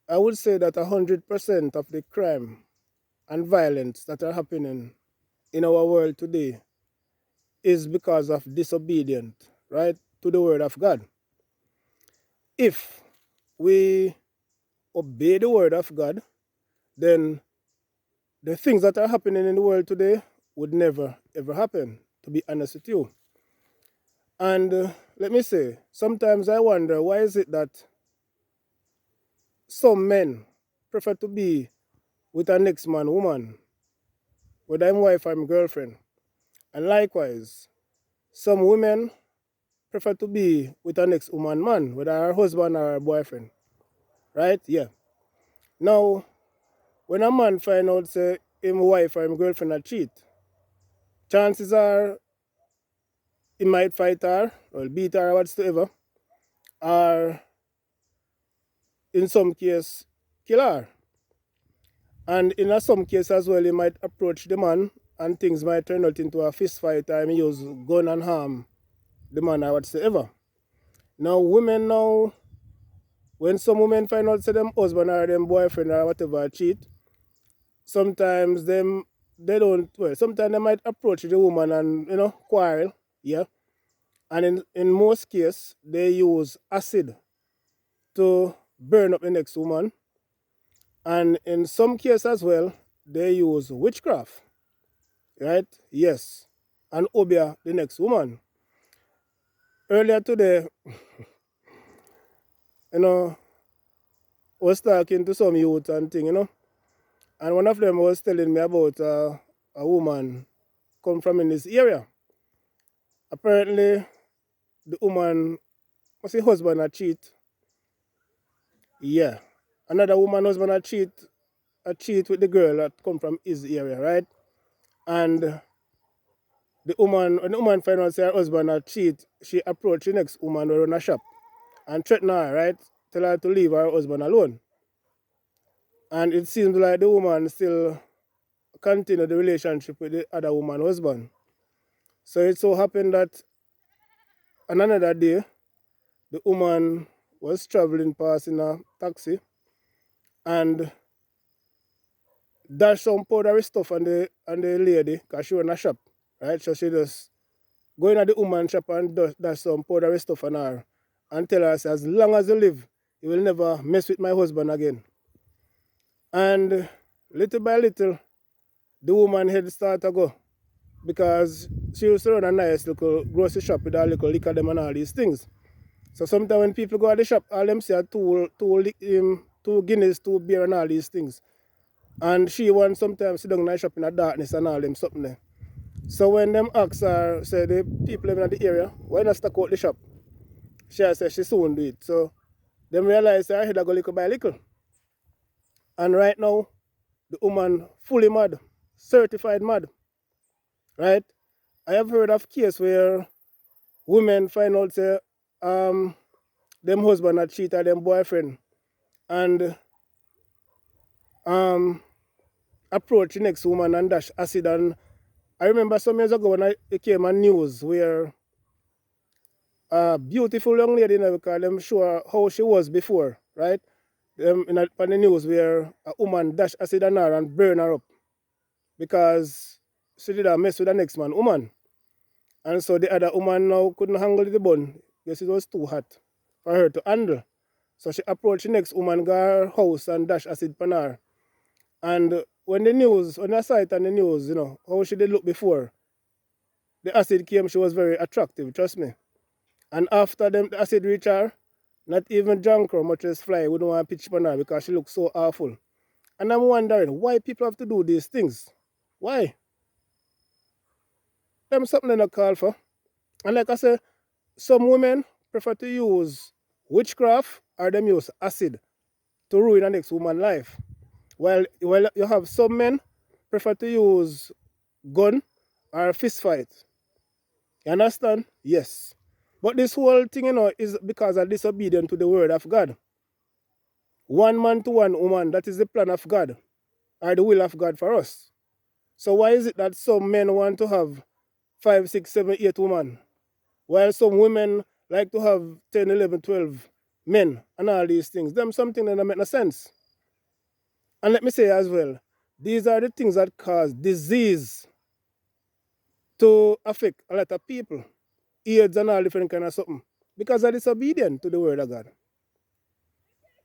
I would say that 100% of the crime and violence that are happening in our world today is because of disobedient, right, to the word of God. If we obey the word of God, then the things that are happening in the world today would never ever happen, to be honest with you. And let me say, sometimes I wonder why is it that some men prefer to be with a next man woman, whether I'm wife or I'm girlfriend. And likewise, some women prefer to be with a next woman man, whether her husband or her boyfriend. Right? Yeah. Now, when a man find out say him wife or him girlfriend a cheat, chances are he might fight her or beat her or whatsoever, or in some case kill her. And in some case as well, he might approach the man and things might turn out into a fist fight or he use gun and harm the man or whatsoever. Now women now, when some women find out say them husband or them boyfriend or whatever cheat, sometimes them they don't well, sometimes they might approach the woman and quarrel, yeah. And in most cases they use acid to burn up the next woman. And in some cases as well, they use witchcraft, right? Yes. And obia the next woman. Earlier today, you know, was talking to some youth and thing. And one of them was telling me about a woman come from in this area. Apparently, the woman was her husband a cheat. Yeah. Another woman husband a cheat with the girl that come from his area, right? And when the woman find out say her husband a cheat, she approached the next woman who run a shop and threaten her, right? Tell her to leave her husband alone. And it seems like the woman still continue the relationship with the other woman husband. So it so happened that on another day, the woman was traveling past in a taxi and dashed some powdery stuff on the lady because she was in a shop, right? So she just go in at the woman shop and dash some powdery stuff on her and tell her, say, as long as you live, you will never mess with my husband again. And little by little, the woman head start to go because she used to run a nice little grocery shop with a little liquor them and all these things. So sometimes when people go at the shop, all them see are two Guinness, two beer and all these things. And she wants sometimes sit down in the shop in the darkness and all them something there. So when them ask her, say the people living in the area, why not stock out the shop? She said she soon do it. So them realize her head go little by little. And right now, the woman fully mad, certified mad, right? I have heard of case where women find out say them husband had cheated them boyfriend and um approach the next woman and dash acid. And I remember some years ago when it came on news where a beautiful young lady, because them show her how she was before, right? On the news where a woman dash acid on her and burn her up because she did a mess with the next man woman. And so the other woman now couldn't handle the bun. Guess it was too hot for her to handle. So she approached the next woman, go her house and dash acid on her. And when I saw it on the news, how she did look before, the acid came, she was very attractive, trust me. And after the acid reached her, not even junk or much as fly wouldn't want to pitch on her because she looked so awful. And I'm wondering why people have to do these things. Why? Them something they not call for. And like I said, some women prefer to use witchcraft or them use acid to ruin the next woman's life. While you have some men prefer to use gun or fist fight. You understand? Yes. But this whole thing, is because of disobedience to the word of God. One man to one woman, that is the plan of God, or the will of God for us. So why is it that some men want to have 5, 6, 7, 8 women, while some women like to have 10, 11, 12? men and all these things. Them something that don't make no sense. And let me say as well, these are the things that cause disease to affect a lot of people. AIDS and all different kind of something. Because they're disobedient to the word of God.